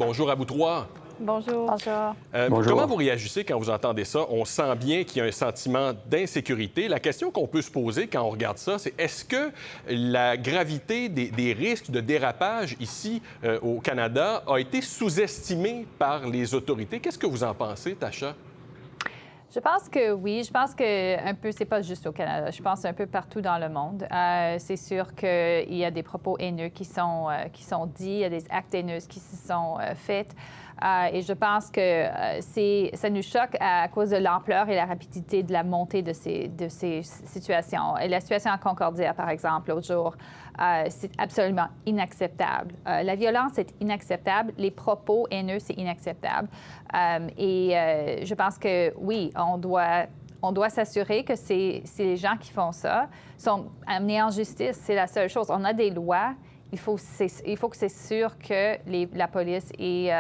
bonjour à vous trois. Bonjour. Bonjour. Bonjour. Comment vous réagissez quand vous entendez ça? On sent bien qu'il y a un sentiment d'insécurité. La question qu'on peut se poser quand on regarde ça, c'est est-ce que la gravité des risques de dérapage ici au Canada a été sous-estimée par les autorités? Qu'est-ce que vous en pensez, Tasha? Je pense que oui. Je pense que un peu, c'est pas juste au Canada. Je pense un peu partout dans le monde. C'est sûr qu'il y a des propos haineux qui sont dits, il y a des actes haineux qui se sont faits. Et je pense que ça nous choque à cause de l'ampleur et la rapidité de la montée de ces situations. Et la situation à Concordia, par exemple, l'autre jour, c'est absolument inacceptable. La violence est inacceptable. Les propos haineux, c'est inacceptable. Je pense que, oui, on doit s'assurer que les gens qui font ça sont amenés en justice. C'est la seule chose. On a des lois. Il faut que c'est sûr que la police et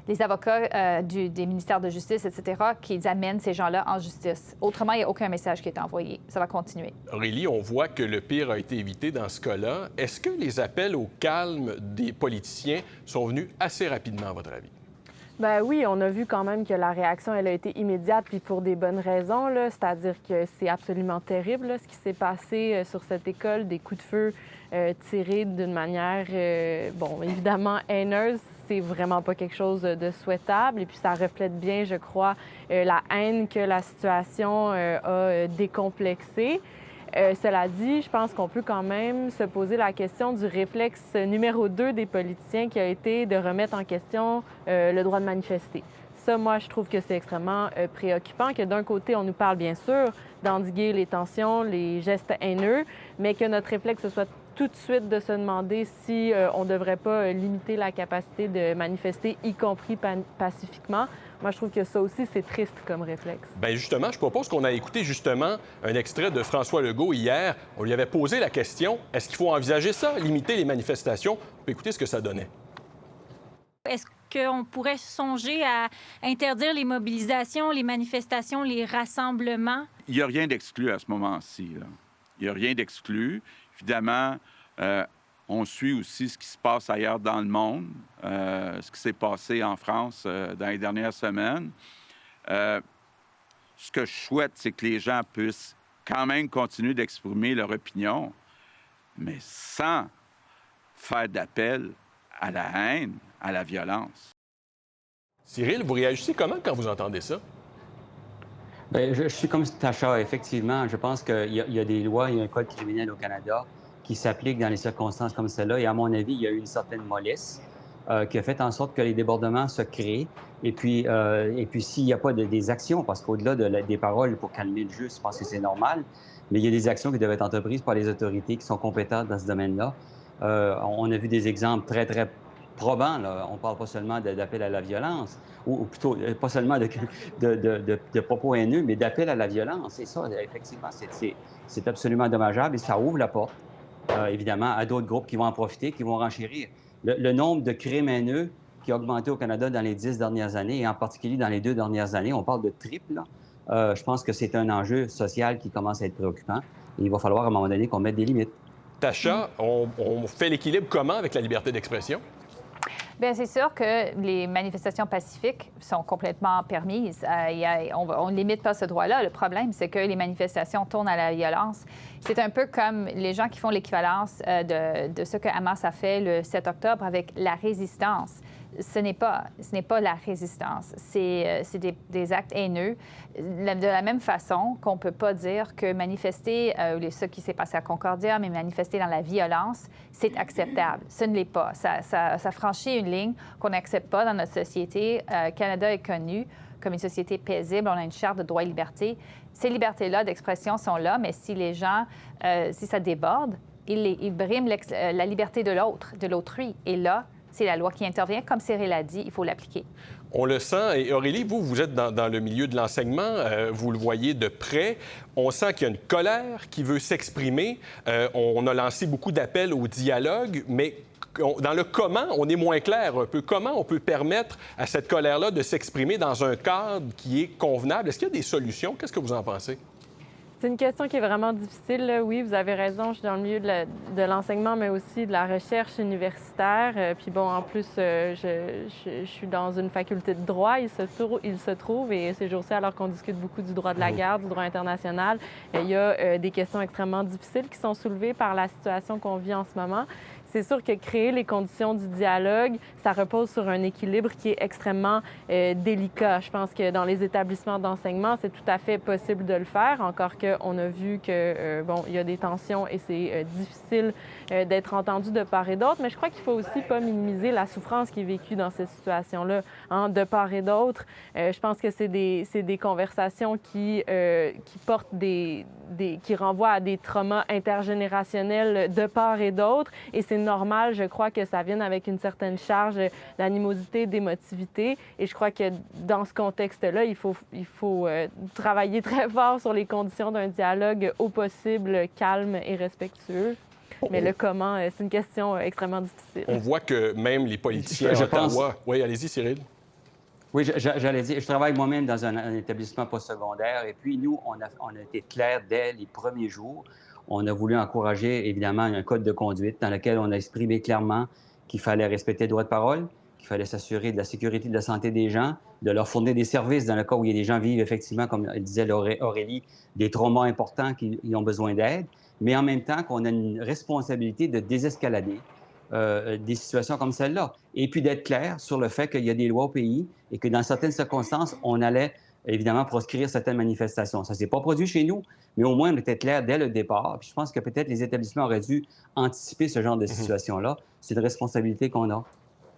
les avocats des ministères de justice, etc., qu'ils amènent ces gens-là en justice. Autrement, il n'y a aucun message qui est envoyé. Ça va continuer. Aurélie, on voit que le pire a été évité dans ce cas-là. Est-ce que les appels au calme des politiciens sont venus assez rapidement, à votre avis? Ben oui, on a vu quand même que la réaction, elle a été immédiate, puis pour des bonnes raisons, là. C'est-à-dire que c'est absolument terrible, là, ce qui s'est passé sur cette école, des coups de feu tirés d'une manière, bon, évidemment haineuse. C'est vraiment pas quelque chose de souhaitable. Et puis, ça reflète bien, je crois, la haine que la situation a décomplexée. Cela dit, je pense qu'on peut quand même se poser la question du réflexe numéro 2 des politiciens qui a été de remettre en question le droit de manifester. Ça, moi, je trouve que c'est extrêmement préoccupant que d'un côté, on nous parle bien sûr d'endiguer les tensions, les gestes haineux, mais que notre réflexe ce soit tout de suite de se demander si on ne devrait pas limiter la capacité de manifester, y compris pacifiquement. Moi, je trouve que ça aussi, c'est triste comme réflexe. Bien, justement, je propose qu'on a écouté justement un extrait de François Legault hier. On lui avait posé la question, est-ce qu'il faut envisager ça, limiter les manifestations? On peut écouter ce que ça donnait. Est-ce qu'on pourrait songer à interdire les mobilisations, les manifestations, les rassemblements? Il n'y a rien d'exclu à ce moment-ci, là. Il n'y a rien d'exclu. Évidemment, on suit aussi ce qui se passe ailleurs dans le monde, ce qui s'est passé en France dans les dernières semaines. Ce que je souhaite, c'est que les gens puissent quand même continuer d'exprimer leur opinion, mais sans faire d'appel à la haine, à la violence. Cyril, vous réagissez comment quand vous entendez ça? Bien, je suis comme Tasha, effectivement. Je pense qu'il y a des lois, il y a un code criminel au Canada qui s'applique dans les circonstances comme celle-là. Et à mon avis, il y a eu une certaine mollesse qui a fait en sorte que les débordements se créent. Et puis s'il n'y a pas des actions, parce qu'au-delà des paroles pour calmer le jeu, je pense que c'est normal, mais il y a des actions qui doivent être entreprises par les autorités qui sont compétentes dans ce domaine-là. On a vu des exemples très, très probants, là. On ne parle pas seulement d'appel à la violence, ou plutôt pas seulement de propos haineux, mais d'appel à la violence. Et ça, effectivement, c'est absolument dommageable et ça ouvre la porte, évidemment, à d'autres groupes qui vont en profiter, qui vont renchérir. Le nombre de crimes haineux qui a augmenté au Canada dans les 10 dernières années, et en particulier dans les 2 dernières années, on parle de triple. Je pense que c'est un enjeu social qui commence à être préoccupant. Et il va falloir, à un moment donné, qu'on mette des limites. Tasha, on fait l'équilibre comment avec la liberté d'expression? Bien, c'est sûr que les manifestations pacifiques sont complètement permises. On ne limite pas ce droit-là. Le problème, c'est que les manifestations tournent à la violence. C'est un peu comme les gens qui font l'équivalence de ce que Hamas a fait le 7 octobre avec la résistance. Ce n'est pas la résistance. C'est des actes haineux. De la même façon qu'on ne peut pas dire que manifester, ce qui s'est passé à Concordia, mais manifester dans la violence, c'est acceptable. Ce ne l'est pas. Ça franchit une ligne qu'on n'accepte pas dans notre société. Canada est connu comme une société paisible. On a une charte de droits et libertés. Ces libertés-là d'expression sont là, mais si les gens, si ça déborde, ils briment la liberté de l'autre, de l'autrui. Et là, c'est la loi qui intervient. Comme Cyril a dit, il faut l'appliquer. On le sent. Et Aurélie, vous êtes dans le milieu de l'enseignement. Vous le voyez de près. On sent qu'il y a une colère qui veut s'exprimer. On a lancé beaucoup d'appels au dialogue, mais dans le comment, on est moins clair un peu. Comment on peut permettre à cette colère-là de s'exprimer dans un cadre qui est convenable? Est-ce qu'il y a des solutions? Qu'est-ce que vous en pensez? C'est une question qui est vraiment difficile. Là. Oui, vous avez raison, je suis dans le milieu de l'enseignement, mais aussi de la recherche universitaire. Puis bon, en plus, je suis dans une faculté de droit, il se trouve, et ces jours-ci, alors qu'on discute beaucoup du droit de la guerre, du droit international, il y a des questions extrêmement difficiles qui sont soulevées par la situation qu'on vit en ce moment. C'est sûr que créer les conditions du dialogue, ça repose sur un équilibre qui est extrêmement délicat. Je pense que dans les établissements d'enseignement, c'est tout à fait possible de le faire, encore qu'on a vu que, bon, il y a des tensions et c'est difficile d'être entendu de part et d'autre, mais je crois qu'il faut aussi pas minimiser la souffrance qui est vécue dans cette situation-là, hein, de part et d'autre. Je pense que c'est des conversations qui portent qui renvoient à des traumas intergénérationnels de part et d'autre, et c'est normal, je crois, que ça vienne avec une certaine charge d'animosité, d'émotivité. Et je crois que dans ce contexte-là, il faut travailler très fort sur les conditions d'un dialogue au possible calme et respectueux. Mais le comment, c'est une question extrêmement difficile. On voit que même les politiciens à Ottawa... Oui, allez-y, Cyril. Oui, j'allais dire, je travaille moi-même dans un établissement postsecondaire, et puis nous, on a été clairs dès les premiers jours. On a voulu encourager, évidemment, un code de conduite dans lequel on a exprimé clairement qu'il fallait respecter le droit de parole, qu'il fallait s'assurer de la sécurité et de la santé des gens, de leur fournir des services dans le cas où il y a des gens vivent, effectivement, comme disait Aurélie, des traumas importants qui ont besoin d'aide, mais en même temps qu'on a une responsabilité de désescalader des situations comme celle-là. Et puis d'être clair sur le fait qu'il y a des lois au pays et que dans certaines circonstances, on allait évidemment proscrire certaines manifestations. Ça ne s'est pas produit chez nous, mais au moins on était clair dès le départ. Puis je pense que peut-être les établissements auraient dû anticiper ce genre de situation-là. C'est une responsabilité qu'on a.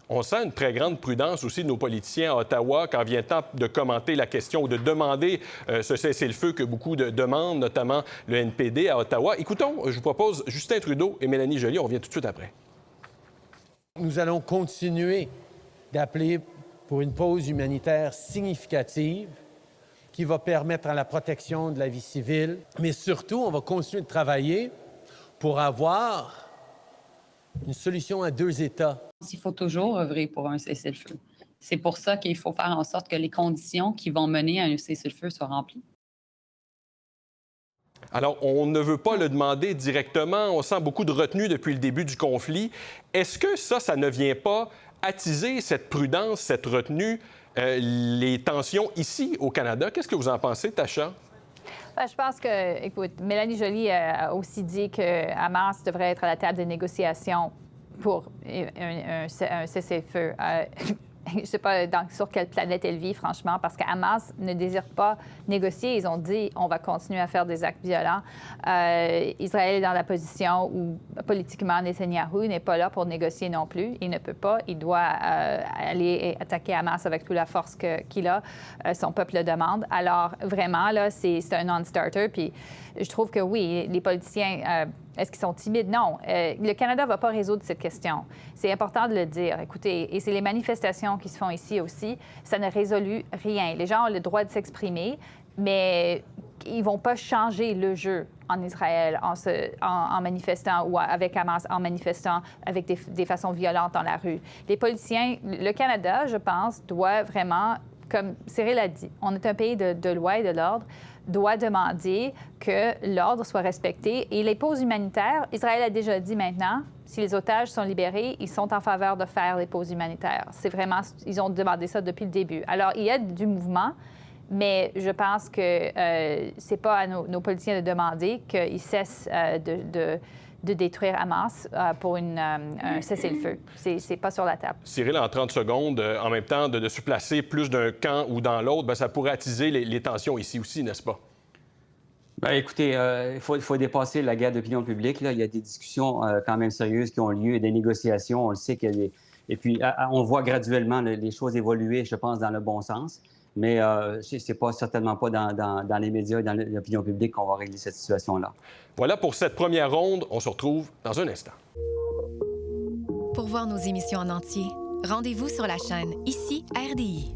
On sent une très grande prudence aussi de nos politiciens à Ottawa quand vient le temps de commenter la question ou de demander ce cessez-le-feu que beaucoup demandent, notamment le NPD à Ottawa. Écoutons, je vous propose Justin Trudeau et Mélanie Joly. On revient tout de suite après. Nous allons continuer d'appeler pour une pause humanitaire significative qui va permettre à la protection de la vie civile. Mais surtout, on va continuer de travailler pour avoir une solution à 2 États. Il faut toujours œuvrer pour un cessez-le-feu. C'est pour ça qu'il faut faire en sorte que les conditions qui vont mener à un cessez-le-feu soient remplies. Alors, on ne veut pas le demander directement. On sent beaucoup de retenue depuis le début du conflit. Est-ce que ça ne vient pas attiser cette prudence, cette retenue, les tensions ici au Canada? Qu'est-ce que vous en pensez, Tasha? Je pense que, écoute, Mélanie Joly a aussi dit que Hamas devrait être à la table des négociations pour un cessez-le-feu. Je ne sais pas sur quelle planète elle vit, franchement, parce que Hamas ne désire pas négocier. Ils ont dit on va continuer à faire des actes violents. Israël est dans la position où, politiquement, Netanyahou n'est pas là pour négocier non plus. Il ne peut pas. Il doit aller attaquer Hamas avec toute la force qu'il a. Son peuple le demande. Alors, vraiment, là, c'est un non-starter. Puis, je trouve que oui, les politiciens... Est-ce qu'ils sont timides? Non. Le Canada ne va pas résoudre cette question. C'est important de le dire. Écoutez, et c'est les manifestations qui se font ici aussi. Ça ne résout rien. Les gens ont le droit de s'exprimer, mais ils ne vont pas changer le jeu en Israël en manifestant ou avec Hamas, en manifestant avec des façons violentes dans la rue. Les politiciens, le Canada, je pense, doit vraiment, comme Cyril a dit, on est un pays de loi et de l'ordre, doit demander que l'ordre soit respecté. Et les pauses humanitaires, Israël a déjà dit maintenant, si les otages sont libérés, ils sont en faveur de faire les pauses humanitaires. C'est vraiment, ils ont demandé ça depuis le début. Alors, il y a du mouvement, mais je pense que c'est pas à nos politiciens de demander qu'ils cessent de détruire Hamas pour un cessez-le-feu. C'est pas sur la table. Cyril, en 30 secondes, en même temps, de se placer plus d'un camp ou dans l'autre, ça pourrait attiser les tensions ici aussi, n'est-ce pas? Bien, écoutez, il faut dépasser la guerre d'opinion publique. Là. Il y a des discussions quand même sérieuses qui ont lieu et des négociations. On le sait qu'il y a des... Et puis, on voit graduellement les choses évoluer, je pense, dans le bon sens. Mais c'est pas certainement pas dans les médias et dans l'opinion publique qu'on va régler cette situation-là. Voilà pour cette première ronde. On se retrouve dans un instant. Pour voir nos émissions en entier, rendez-vous sur la chaîne Ici RDI.